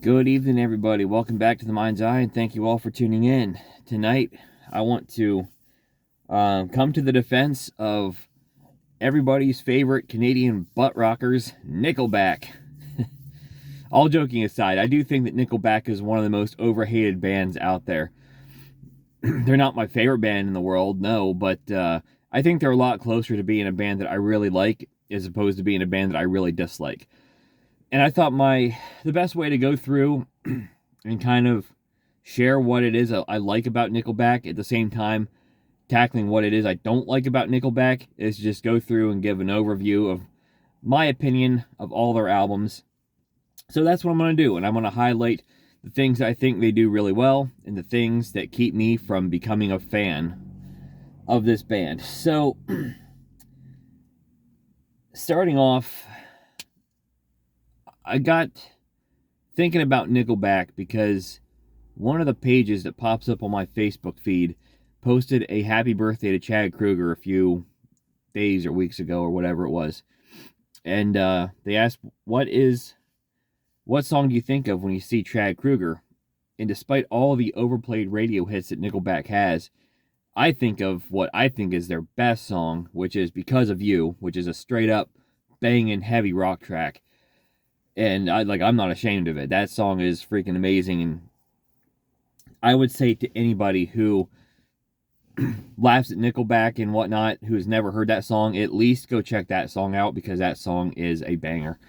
Good evening, everybody. Welcome back to the Mind's Eye, and thank you all for tuning in. Tonight, I want to come to the defense of everybody's favorite Canadian butt rockers, Nickelback. All joking aside, I do think that Nickelback is one of the most overhated bands out there. They're not my favorite band in the world, no, but I think they're a lot closer to being a band that I really like as opposed to being a band that I really dislike. And I thought the best way to go through and kind of share what it is I like about Nickelback, at the same time tackling what it is I don't like about Nickelback, is just go through and give an overview of my opinion of all their albums. So that's what I'm going to do, and I'm going to highlight the things I think they do really well and the things that keep me from becoming a fan of this band. So, starting off, I got thinking about Nickelback because one of the pages that pops up on my Facebook feed posted a happy birthday to Chad Kroeger a few days or weeks ago or whatever it was. And they asked, what song do you think of when you see Chad Kroeger? And despite all the overplayed radio hits that Nickelback has, I think of what I think is their best song, which is Because of You, which is a straight up banging heavy rock track. And I'm not ashamed of it. That song is freaking amazing. And I would say to anybody who laughs at Nickelback and whatnot, who has never heard that song, at least go check that song out, because that song is a banger.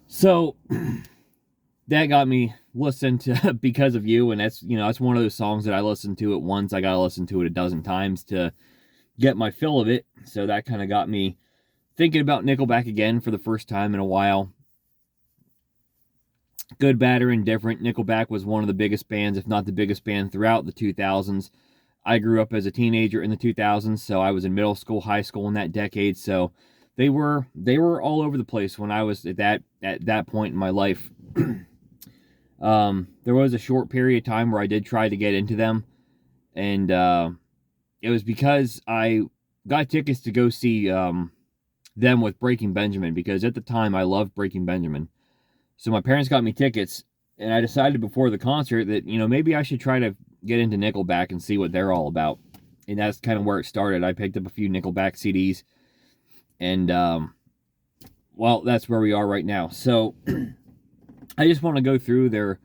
So that got me listening to Because of You, and that's one of those songs that I listened to it once. I gotta listen to it a dozen times to get my fill of it. So that kind of got me thinking about Nickelback again for the first time in a while. Good, bad, or indifferent, Nickelback was one of the biggest bands, if not the biggest band, throughout the 2000s. I grew up as a teenager in the 2000s, so I was in middle school, high school in that decade. So they were all over the place when I was at that point in my life. There was a short period of time where I did try to get into them, and it was because I got tickets to go see them with Breaking Benjamin, because at the time I loved Breaking Benjamin. So my parents got me tickets, and I decided before the concert that, maybe I should try to get into Nickelback and see what they're all about. And that's kind of where it started. I picked up a few Nickelback CDs, and, that's where we are right now. So I just want to go through their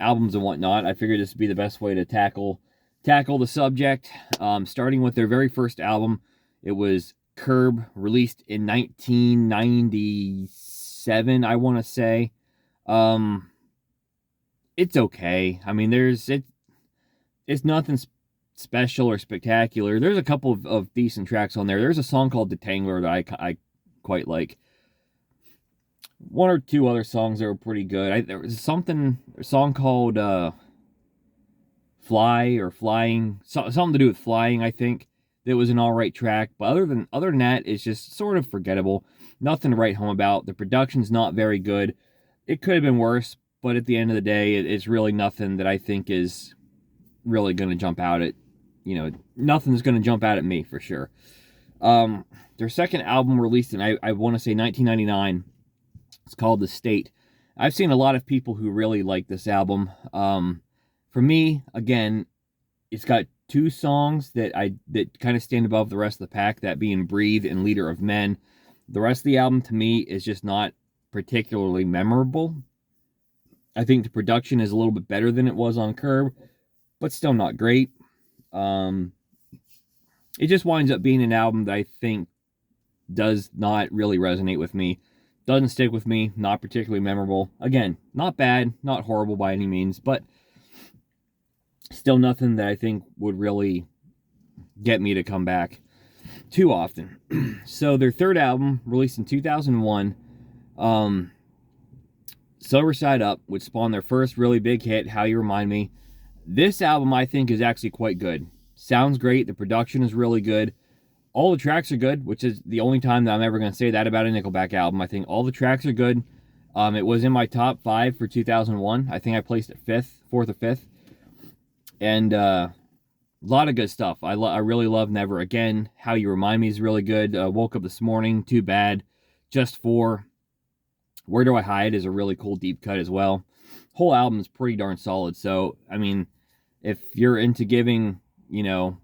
albums and whatnot. I figured this would be the best way to tackle the subject. Starting with their very first album. It was Curb, released in 1997, I want to say. It's okay. I mean, it's nothing special or spectacular. There's a couple of decent tracks on there. There's a song called Detangler that I quite like. One or two other songs that were pretty good. There was a song called Fly or Flying, something to do with flying, I think. That was an alright track. But other than that, it's just sort of forgettable. Nothing to write home about. The production's not very good. It could have been worse, but at the end of the day, it's really nothing that I think is really going to jump out at, nothing's going to jump out at me for sure. Their second album, released in, I want to say 1999, it's called The State. I've seen a lot of people who really like this album. For me, again, it's got two songs that kind of stand above the rest of the pack, that being Breathe and Leader of Men. The rest of the album, to me, is just not particularly memorable. I think the production is a little bit better than it was on Curb, but still not great. It just winds up being an album that I think does not really resonate with me. Doesn't stick with me, not particularly memorable. Again, not bad, not horrible by any means, but still nothing that I think would really get me to come back too often. So their third album, released in 2001, Sober Side Up, which spawned their first really big hit, How You Remind Me. This album, I think, is actually quite good. Sounds great. The production is really good. All the tracks are good, which is the only time that I'm ever going to say that about a Nickelback album. I think all the tracks are good. It was in my top 5 for 2001. I think I placed it 4th or 5th. And a lot of good stuff. I really love Never Again. How You Remind Me is really good. Woke Up This Morning, Too Bad. Just For. Where Do I Hide is a really cool deep cut as well. whole album is pretty darn solid. So, I mean, if you're into giving, you know,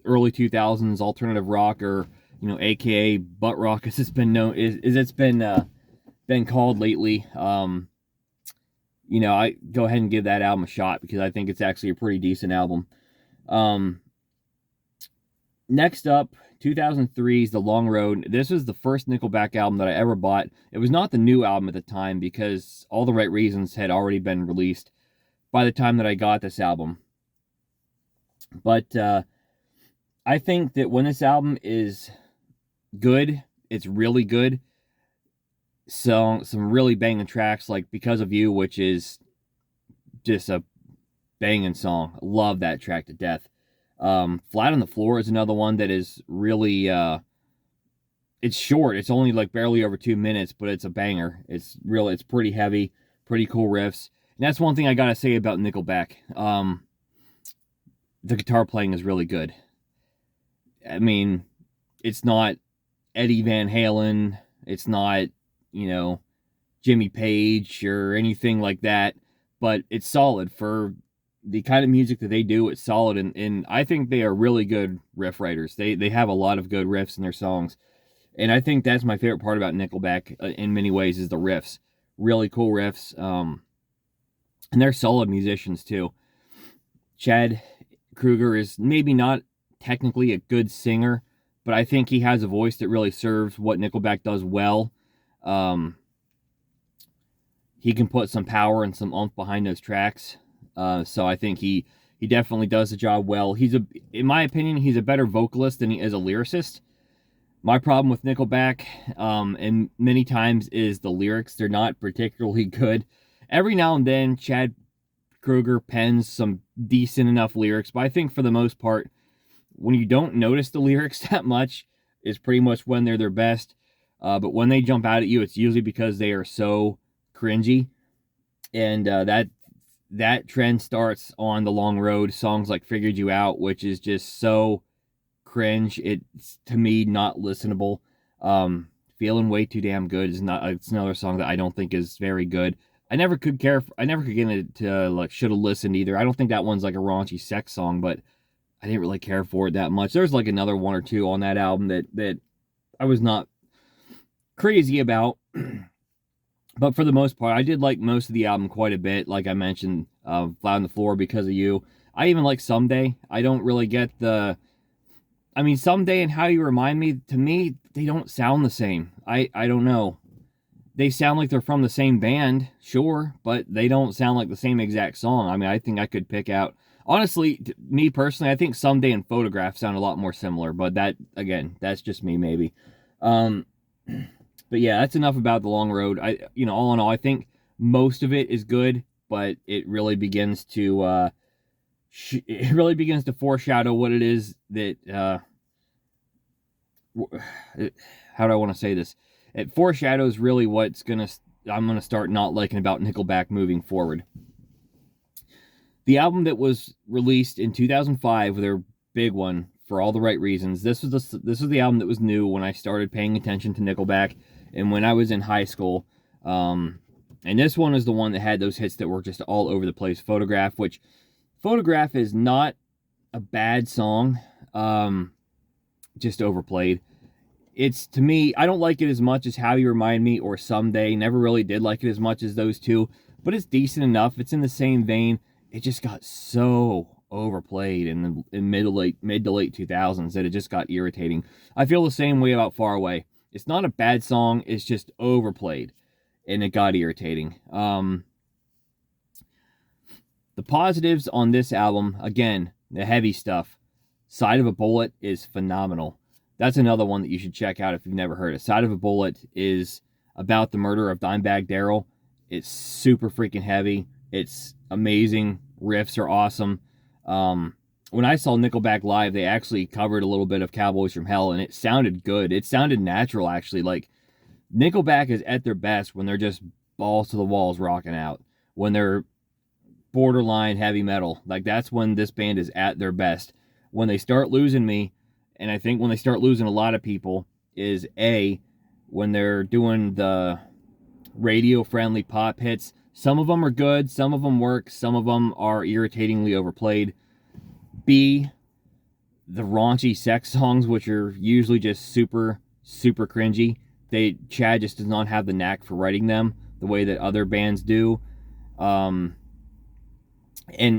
early 2000s alternative rock, or, you know, AKA butt rock, as it's been known, is it's been called lately, you know, I go ahead and give that album a shot, because I think it's actually a pretty decent album. Um, Next up, 2003's The Long Road. This was the first Nickelback album that I ever bought. It was not the new album at the time, because All the Right Reasons had already been released by the time that I got this album. But I think that when this album is good, it's really good. So some really banging tracks like Because of You, which is just a banging song. Love that track to death. Flat on the Floor is another one that is really it's short. It's only like barely over 2 minutes, but it's a banger. It's pretty heavy, pretty cool riffs. And that's one thing I gotta say about Nickelback. The guitar playing is really good. I mean, it's not Eddie Van Halen. It's not, you know, Jimmy Page or anything like that, but it's solid for the kind of music that they do. It's solid, and I think they are really good riff writers. They have a lot of good riffs in their songs, and I think that's my favorite part about Nickelback in many ways, is the riffs. Really cool riffs, and they're solid musicians too. Chad Kroeger is maybe not technically a good singer, but I think he has a voice that really serves what Nickelback does well. He can put some power and some oomph behind those tracks. So I think he definitely does the job well. In my opinion, he's a better vocalist than he is a lyricist. My problem with Nickelback, and many times, is the lyrics. They're not particularly good. Every now and then, Chad Kroeger pens some decent enough lyrics, but I think for the most part, when you don't notice the lyrics that much, is pretty much when they're their best. But when they jump out at you, it's usually because they are so cringy. And that trend starts on The Long Road. Songs like Figured You Out, which is just so cringe. It's, to me, not listenable. Feeling Way Too Damn Good is not. It's another song that I don't think is very good. I never could get into like Should Have Listened either. I don't think that one's like a raunchy sex song, but I didn't really care for it that much. There's like another one or two on that album that I was not crazy about. But for the most part, I did like most of the album quite a bit. Like I mentioned, Flat on the Floor, Because of You. I even like Someday. I don't really get Someday and How You Remind Me, to me, they don't sound the same. I don't know. They sound like they're from the same band, sure, but they don't sound like the same exact song. I mean, I think I could pick out... Honestly, me personally, I think Someday and Photograph sound a lot more similar, but that, again, that's just me, maybe. But yeah, that's enough about The Long Road. All in all, I think most of it is good, but it really begins to foreshadow what it is that how do I want to say this? It foreshadows really I'm gonna start not liking about Nickelback moving forward. The album that was released in 2005, their big one, For All the Right Reasons. This was the album that was new when I started paying attention to Nickelback, and when I was in high school. And this one is the one that had those hits that were just all over the place. Photograph is not a bad song, just overplayed. It's, to me, I don't like it as much as How You Remind Me or Someday. Never really did like it as much as those two, but it's decent enough. It's in the same vein. It just got so overplayed in mid to late 2000s that it just got irritating. I feel the same way about Far Away. It's not a bad song. It's just overplayed, and it got irritating. The positives on this album, again, the heavy stuff. Side of a Bullet is phenomenal. That's another one that you should check out if you've never heard it. Side of a Bullet is about the murder of Dimebag Darrell. It's super freaking heavy. It's amazing. Riffs are awesome. When I saw Nickelback live, they actually covered a little bit of Cowboys from Hell, and it sounded good. It sounded natural, actually. Like, Nickelback is at their best when they're just balls to the walls rocking out. When they're borderline heavy metal. Like, that's when this band is at their best. When they start losing me, and I think when they start losing a lot of people, is when they're doing the radio-friendly pop hits, Some of them are good, some of them work, some of them are irritatingly overplayed. B, the raunchy sex songs, which are usually just super, super cringy. Chad just does not have the knack for writing them the way that other bands do. And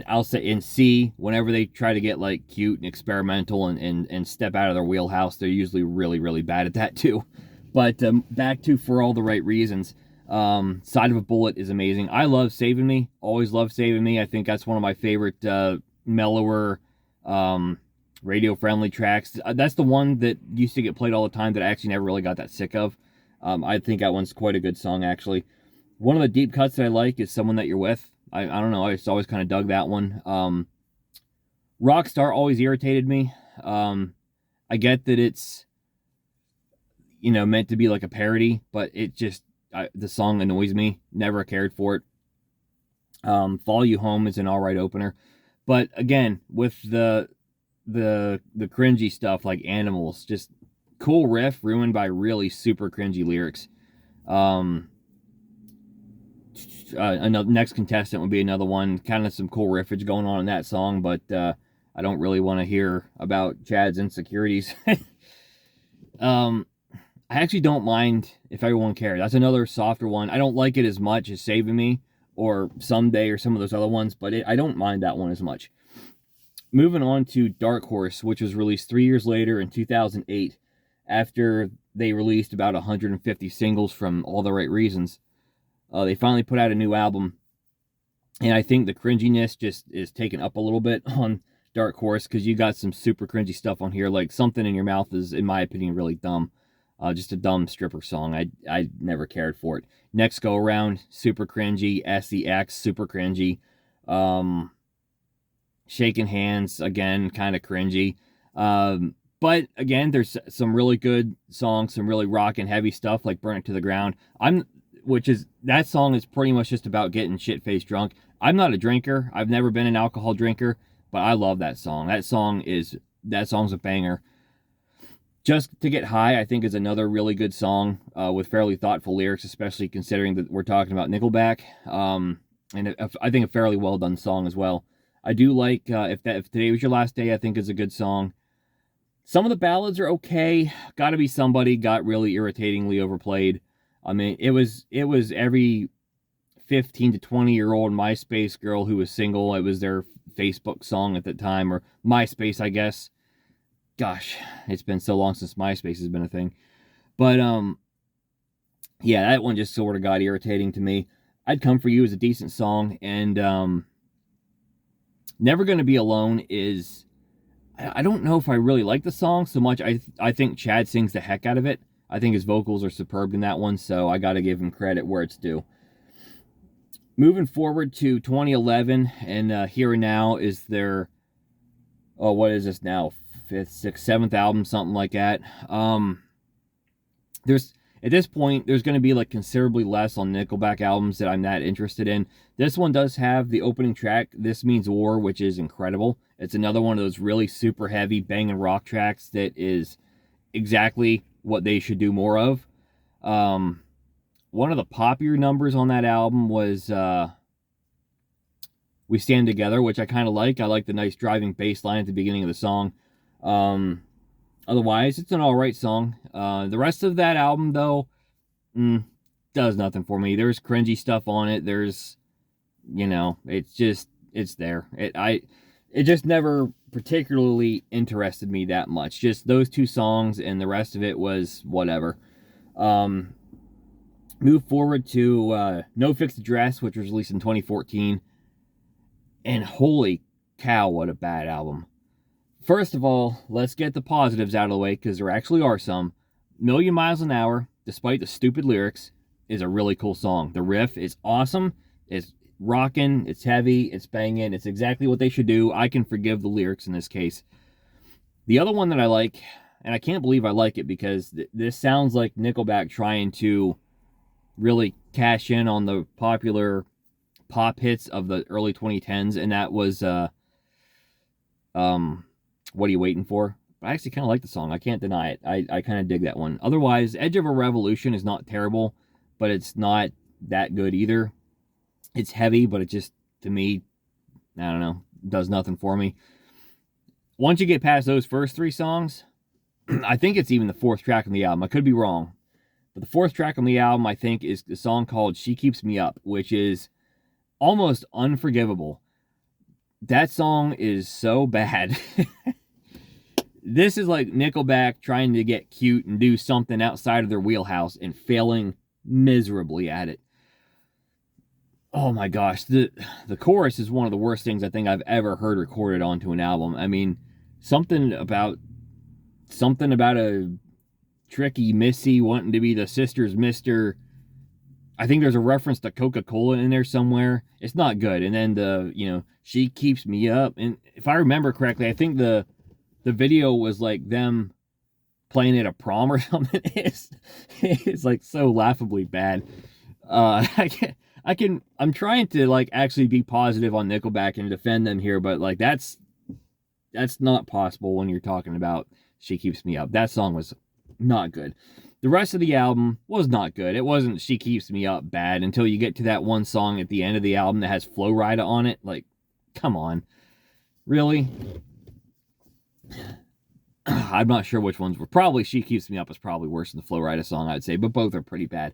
I'll say in C, whenever they try to get like cute and experimental and step out of their wheelhouse, they're usually really, really bad at that too. But back to For All the Right Reasons. Side of a Bullet is amazing. I love Saving Me. Always love Saving Me. I think that's one of my favorite mellower, radio-friendly tracks. That's the one that used to get played all the time that I actually never really got that sick of. I think that one's quite a good song, actually. One of the deep cuts that I like is Someone That You're With. I don't know. I just always kind of dug that one. Rockstar always irritated me. I get that it's, meant to be like a parody, but it just, the song annoys me. Never cared for it. Follow You Home is an alright opener. But again, with the cringy stuff like Animals, just cool riff ruined by really super cringy lyrics. Another next contestant would be another one, kind of some cool riffage going on in that song, but I don't really want to hear about Chad's insecurities. I actually don't mind If Everyone Cared. That's another softer one. I don't like it as much as Saving Me or Someday or some of those other ones, but I don't mind that one as much. Moving on to Dark Horse, which was released 3 years later in 2008, after they released about 150 singles from All the Right Reasons. They finally put out a new album, and I think the cringiness just is taken up a little bit on Dark Horse, because you got some super cringy stuff on here, like Something in Your Mouth is, in my opinion, really dumb. Just a dumb stripper song. I never cared for it. Next Go Around, super cringy. SEX, super cringy. Shaking Hands, again, kind of cringy. But again, there's some really good songs, some really rock and heavy stuff like Burn It to the Ground. That song is pretty much just about getting shit-faced drunk. I'm not a drinker. I've never been an alcohol drinker, but I love that song. That song's a banger. Just to Get High, I think, is another really good song with fairly thoughtful lyrics, especially considering that we're talking about Nickelback. And I think a fairly well done song as well. I do like If Today Was Your Last Day, I think is a good song. Some of the ballads are okay. Gotta Be Somebody got really irritatingly overplayed. I mean, it was every 15 to 20-year-old MySpace girl who was single. It was their Facebook song at the time, or MySpace, I guess. Gosh, it's been so long since MySpace has been a thing. But, yeah, that one just sort of got irritating to me. I'd Come For You is a decent song, and Never Gonna Be Alone is... I don't know if I really like the song so much. I think Chad sings the heck out of it. I think his vocals are superb in that one, so I got to give him credit where it's due. Moving forward to 2011, and Here and Now is their... Oh, what is this now? 5th, 6th, 7th album, something like that. At this point, there's going to be like considerably less on Nickelback albums that I'm that interested in. This one does have the opening track, This Means War, which is incredible. It's another one of those really super heavy banging rock tracks that is exactly what they should do more of. One of the popular numbers on that album was We Stand Together, which I kind of like. I like the nice driving bass line at the beginning of the song. Otherwise, it's an alright song. The rest of that album, though, does nothing for me. There's cringy stuff on it. There's, it's there. It just never particularly interested me that much. Just those two songs, and the rest of it was whatever. Move forward to No Fixed Address, which was released in 2014. And holy cow, what a bad album. First of all, let's get the positives out of the way, because there actually are some. Million Miles an Hour, despite the stupid lyrics, is a really cool song. The riff is awesome. It's rocking. It's heavy. It's banging. It's exactly what they should do. I can forgive the lyrics in this case. The other one that I like, and I can't believe I like it, because this sounds like Nickelback trying to really cash in on the popular pop hits of the early 2010s, and that was What Are You Waiting For? I actually kind of like the song. I can't deny it. I kind of dig that one. Otherwise, Edge of a Revolution is not terrible, but it's not that good either. It's heavy, but it just, to me, I don't know, does nothing for me. Once you get past those first 3 songs, I think it's even the 4th track on the album. I could be wrong. But the 4th track on the album, I think, is the song called She Keeps Me Up, which is almost unforgivable. That song is so bad. This is like Nickelback trying to get cute and do something outside of their wheelhouse and failing miserably at it. Oh my gosh, the chorus is one of the worst things I think I've ever heard recorded onto an album. I mean, something about a tricky Missy wanting to be the sister's mister. I think there's a reference to Coca-Cola in there somewhere. It's not good. And then she keeps me up. And if I remember correctly, I think the video was like them playing at a prom or something. It's like so laughably bad. I'm trying to like actually be positive on Nickelback and defend them here, but like that's not possible when you're talking about She Keeps Me Up. That song was not good. The rest of the album was not good. It wasn't She Keeps Me Up bad until you get to that one song at the end of the album that has Flo Rida on it. Like, come on. Really? I'm not sure which ones were. Probably She Keeps Me Up is probably worse than the Flo Rida song, I'd say, but both are pretty bad.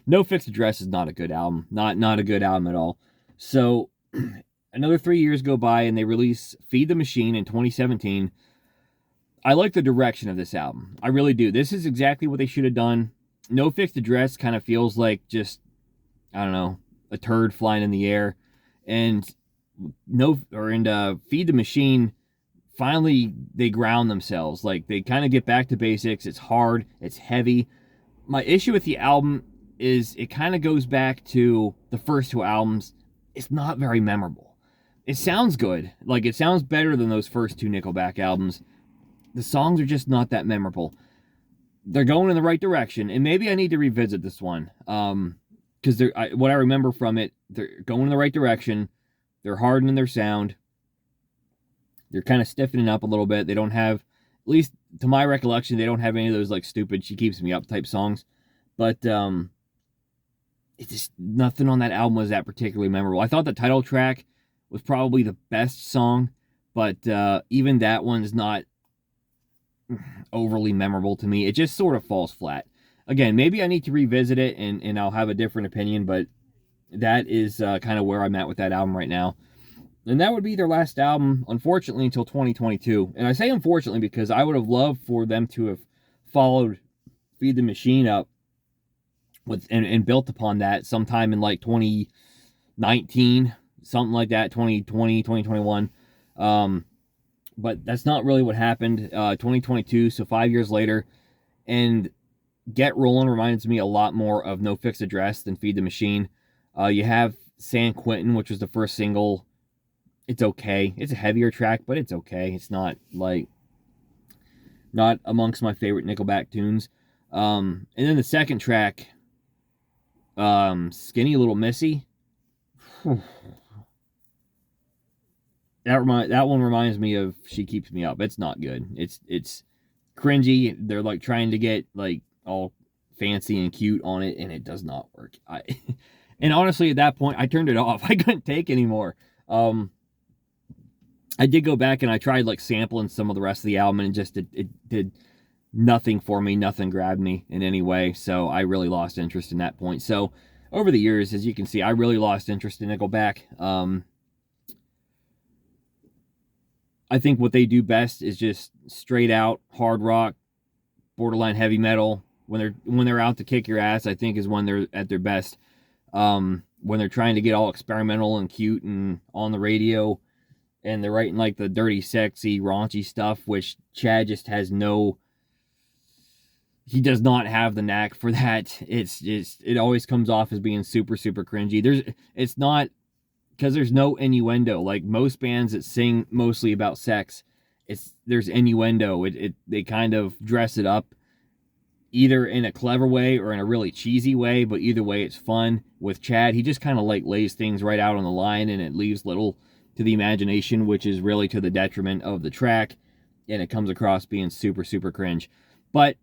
No Fixed Address is not a good album. Not a good album at all. So, another 3 years go by and they release Feed the Machine in 2017. I like the direction of this album. I really do. This is exactly what they should have done. No Fixed Address kind of feels like just, I don't know, a turd flying in the air. And Feed the Machine, finally they ground themselves. Like, they kind of get back to basics. It's hard. It's heavy. My issue with the album is it kind of goes back to the first 2 albums. It's not very memorable. It sounds good. Like, it sounds better than those first 2 Nickelback albums. The songs are just not that memorable. They're going in the right direction, and maybe I need to revisit this one. Because what I remember from it, they're going in the right direction. They're hardening their sound. They're kind of stiffening up a little bit. They don't have, at least to my recollection, they don't have any of those like stupid She Keeps Me Up type songs. But it's just nothing on that album was that particularly memorable. I thought the title track was probably the best song, but even that one's not overly memorable to me. It just sort of falls flat. Again, maybe I need to revisit it and I'll have a different opinion, but that is kind of where I'm at with that album right now. And that would be their last album, unfortunately, until 2022. And I say unfortunately because I would have loved for them to have followed Feed the Machine up with and built upon that sometime in like 2019, something like that, 2020, 2021. But that's not really what happened. 2022, so 5 years later. And Get Rollin' reminds me a lot more of No Fixed Address than Feed the Machine. You have San Quentin, which was the first single. It's okay. It's a heavier track, but it's okay. It's not amongst my favorite Nickelback tunes. And then the second track, Skinny Little Missy. That one reminds me of She Keeps Me Up. It's not good. It's cringy. They're like trying to get like all fancy and cute on it, and it does not work. And honestly, at that point, I turned it off. I couldn't take anymore. I did go back and I tried like sampling some of the rest of the album, and it did nothing for me. Nothing grabbed me in any way. So I really lost interest in that point. So over the years, as you can see, I really lost interest in Nickelback. I think what they do best is just straight out hard rock, borderline heavy metal. When they're out to kick your ass, I think is when they're at their best. When they're trying to get all experimental and cute and on the radio, and they're writing like the dirty, sexy, raunchy stuff, which Chad just has he does not have the knack for that. It always comes off as being super, super cringy. It's not, because there's no innuendo. Like most bands that sing mostly about sex, there's innuendo. They kind of dress it up either in a clever way or in a really cheesy way, but either way it's fun. With Chad, he just kind of like lays things right out on the line, and it leaves little to the imagination, which is really to the detriment of the track, and it comes across being super, super cringe. But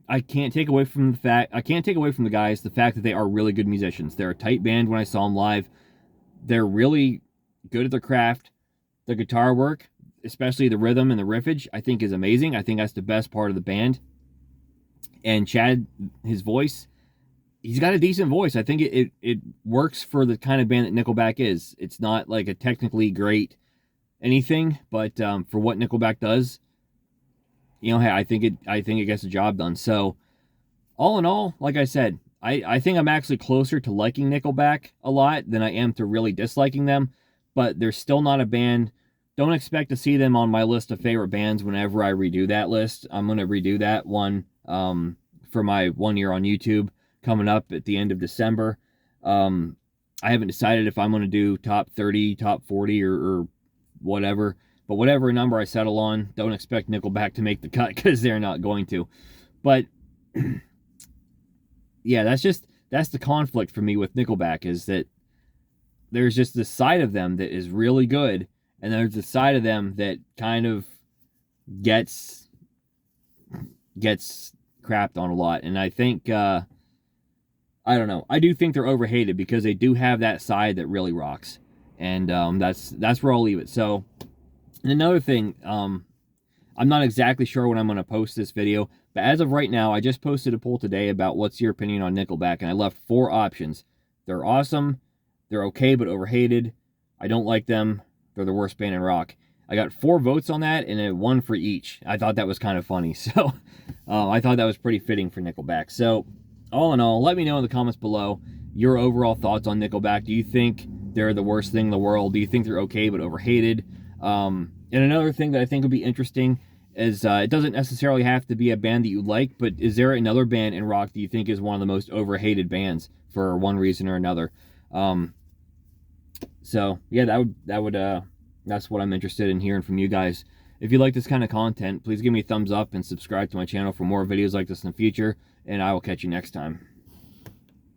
I can't take away from the guys the fact that they are really good musicians. They're a tight band when I saw them live. they're really good at their craft. The guitar work, especially the rhythm and the riffage, I think is amazing. I think that's the best part of the band. And Chad, his voice, he's got a decent voice. I think it works for the kind of band that Nickelback is. It's not like a technically great anything, but for what Nickelback does, you know, hey, I think it gets the job done. So all in all, like I said, I think I'm actually closer to liking Nickelback a lot than I am to really disliking them, but they're still not a band. Don't expect to see them on my list of favorite bands whenever I redo that list. I'm going to redo that one for my 1 year on YouTube coming up at the end of December. I haven't decided if I'm going to do top 30, top 40, or whatever. But whatever number I settle on, don't expect Nickelback to make the cut because they're not going to. But yeah, that's the conflict for me with Nickelback, is that there's just this side of them that is really good, and there's the side of them that kind of gets crapped on a lot. And I think I don't know. I do think they're overhated because they do have that side that really rocks. And that's where I'll leave it. So, and another thing, I'm not exactly sure when I'm going to post this video, but as of right now, I just posted a poll today about what's your opinion on Nickelback, and I left 4 options. They're awesome, they're okay but overhated, I don't like them, they're the worst band in rock. I got 4 votes on that, and 1 for each. I thought that was kind of funny, so I thought that was pretty fitting for Nickelback. So, all in all, let me know in the comments below your overall thoughts on Nickelback. Do you think they're the worst thing in the world? Do you think they're okay but overhated? And another thing that I think would be interesting is it doesn't necessarily have to be a band that you like, but is there another band in rock that you think is one of the most overhated bands for one reason or another? So yeah, that's what I'm interested in hearing from you guys. If you like this kind of content, please give me a thumbs up and subscribe to my channel for more videos like this in the future, and I will catch you next time.